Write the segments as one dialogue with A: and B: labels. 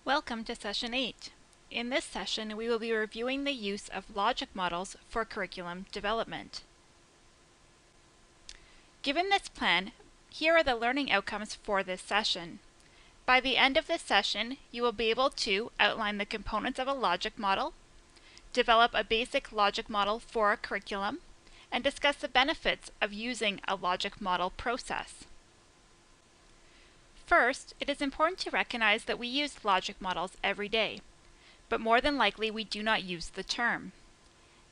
A: Welcome to Session 8. In this session, we will be reviewing the use of logic models for curriculum development. Given this plan, here are the learning outcomes for this session. By the end of this session, you will be able to outline the components of a logic model, develop a basic logic model for a curriculum, and discuss the benefits of using a logic model process. First, it is important to recognize that we use logic models every day, but more than likely we do not use the term.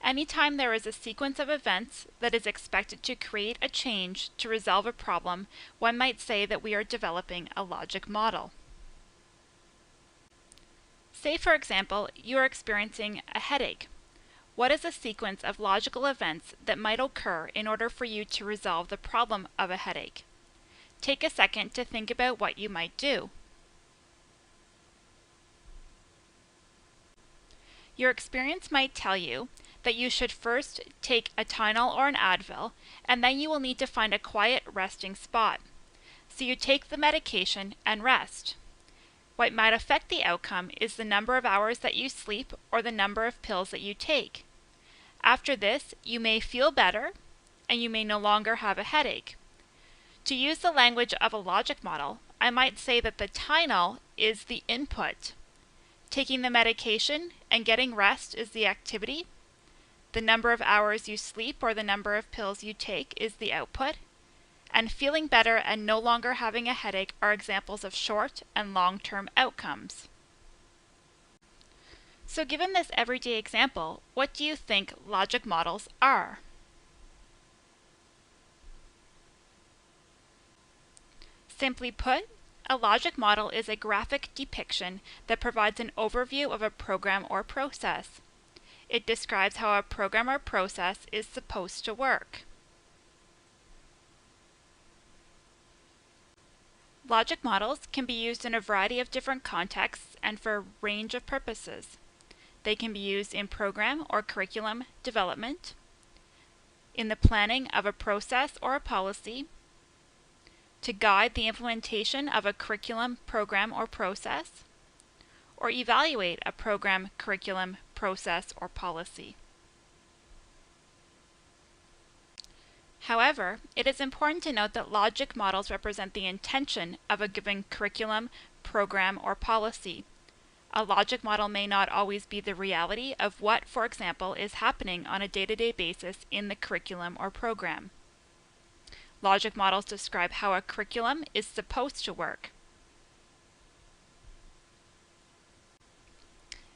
A: Anytime there is a sequence of events that is expected to create a change to resolve a problem, one might say that we are developing a logic model. Say, for example, you are experiencing a headache. What is a sequence of logical events that might occur in order for you to resolve the problem of a headache? Take a second to think about what you might do. Your experience might tell you that you should first take a Tylenol or an Advil, and then you will need to find a quiet resting spot. So you take the medication and rest. What might affect the outcome is the number of hours that you sleep or the number of pills that you take. After this, you may feel better and you may no longer have a headache. To use the language of a logic model, I might say that the Tylenol is the input. Taking the medication and getting rest is the activity. The number of hours you sleep or the number of pills you take is the output. And feeling better and no longer having a headache are examples of short and long-term outcomes. So given this everyday example, what do you think logic models are? Simply put, a logic model is a graphic depiction that provides an overview of a program or process. It describes how a program or process is supposed to work. Logic models can be used in a variety of different contexts and for a range of purposes. They can be used in program or curriculum development, in the planning of a process or a policy, to guide the implementation of a curriculum, program, or process, or evaluate a program, curriculum, process, or policy. However, it is important to note that logic models represent the intention of a given curriculum, program, or policy. A logic model may not always be the reality of what, for example, is happening on a day-to-day basis in the curriculum or program. Logic models describe how a curriculum is supposed to work.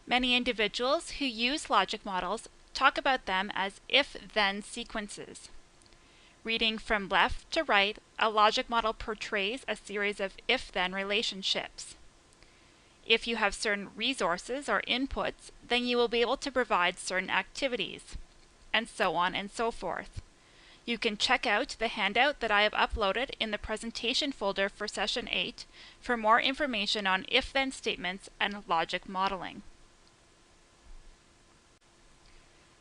A: Many individuals who use logic models talk about them as if-then sequences. Reading from left to right, a logic model portrays a series of if-then relationships. If you have certain resources or inputs, then you will be able to provide certain activities, and so on and so forth. You can check out the handout that I have uploaded in the presentation folder for Session 8 for more information on if-then statements and logic modeling.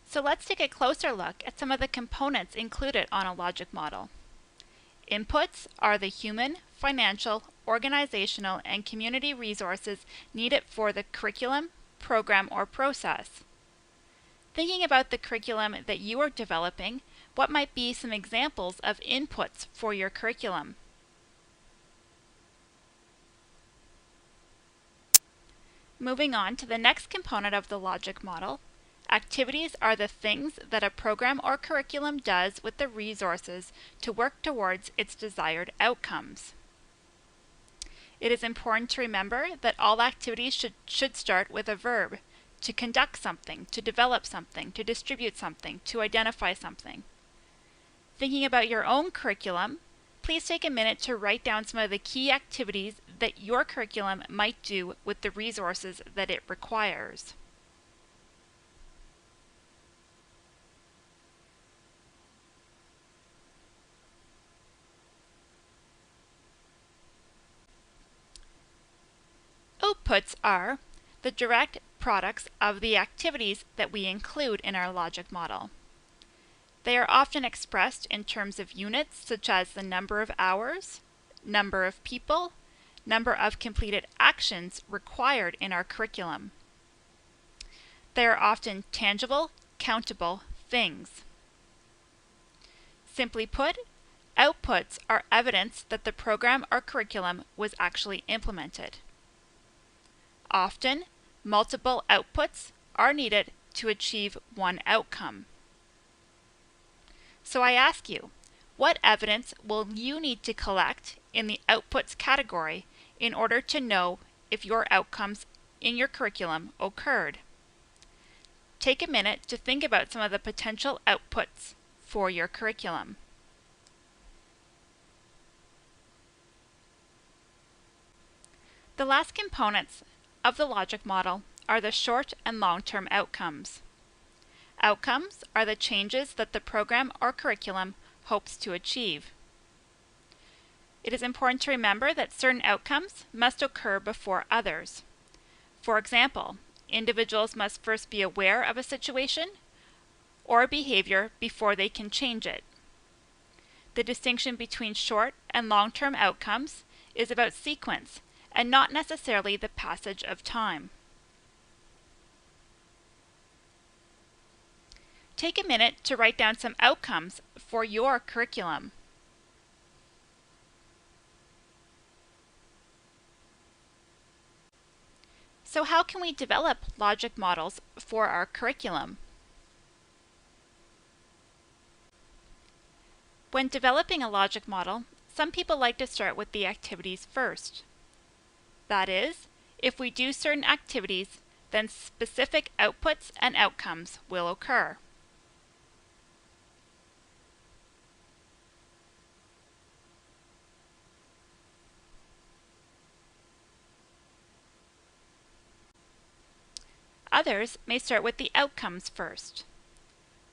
A: So let's take a closer look at some of the components included on a logic model. Inputs are the human, financial, organizational, and community resources needed for the curriculum, program, or process. Thinking about the curriculum that you are developing, what might be some examples of inputs for your curriculum? Moving on to the next component of the logic model, activities are the things that a program or curriculum does with the resources to work towards its desired outcomes. It is important to remember that all activities should start with a verb: to conduct something, to develop something, to distribute something, to identify something. Thinking about your own curriculum, please take a minute to write down some of the key activities that your curriculum might do with the resources that it requires. Outputs are the direct products of the activities that we include in our logic model. They are often expressed in terms of units such as the number of hours, number of people, number of completed actions required in our curriculum. They are often tangible, countable things. Simply put, outputs are evidence that the program or curriculum was actually implemented. Often, multiple outputs are needed to achieve one outcome. So I ask you, what evidence will you need to collect in the outputs category in order to know if your outcomes in your curriculum occurred? Take a minute to think about some of the potential outputs for your curriculum. The last components of the logic model are the short and long-term outcomes. Outcomes are the changes that the program or curriculum hopes to achieve. It is important to remember that certain outcomes must occur before others. For example, individuals must first be aware of a situation or behavior before they can change it. The distinction between short and long-term outcomes is about sequence and not necessarily the passage of time. Take a minute to write down some outcomes for your curriculum. So how can we develop logic models for our curriculum? When developing a logic model, some people like to start with the activities first. That is, if we do certain activities, then specific outputs and outcomes will occur. Others may start with the outcomes first.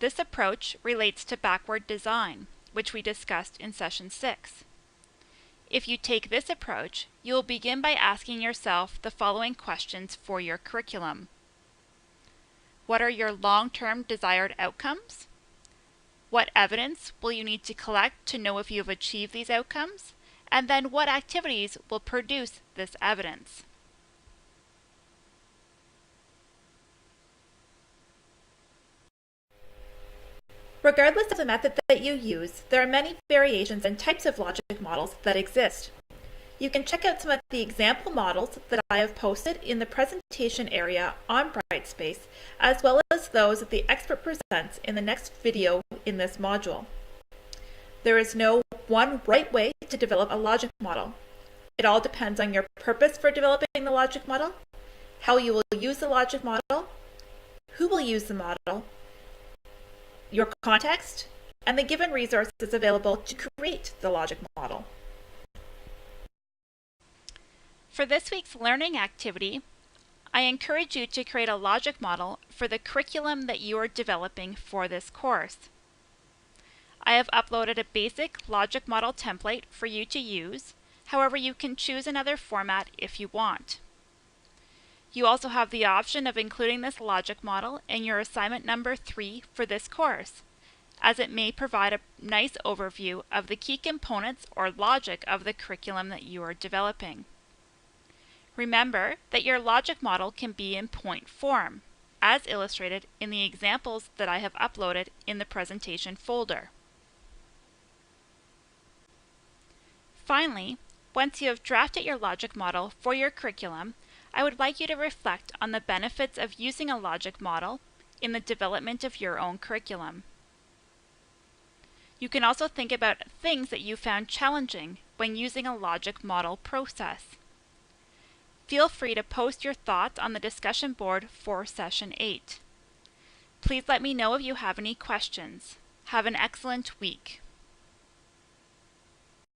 A: This approach relates to backward design, which we discussed in session 6. If you take this approach, you will begin by asking yourself the following questions for your curriculum. What are your long-term desired outcomes? What evidence will you need to collect to know if you have achieved these outcomes? And then what activities will produce this evidence?
B: Regardless of the method that you use, there are many variations and types of logic models that exist. You can check out some of the example models that I have posted in the presentation area on Brightspace, as well as those that the expert presents in the next video in this module. There is no one right way to develop a logic model. It all depends on your purpose for developing the logic model, how you will use the logic model, who will use the model, your context, and the given resources available to create the logic model.
A: For this week's learning activity, I encourage you to create a logic model for the curriculum that you are developing for this course. I have uploaded a basic logic model template for you to use. However, you can choose another format if you want. You also have the option of including this logic model in your assignment number 3 for this course, as it may provide a nice overview of the key components or logic of the curriculum that you are developing. Remember that your logic model can be in point form, as illustrated in the examples that I have uploaded in the presentation folder. Finally, once you have drafted your logic model for your curriculum, I would like you to reflect on the benefits of using a logic model in the development of your own curriculum. You can also think about things that you found challenging when using a logic model process. Feel free to post your thoughts on the discussion board for session 8. Please let me know if you have any questions. Have an excellent week.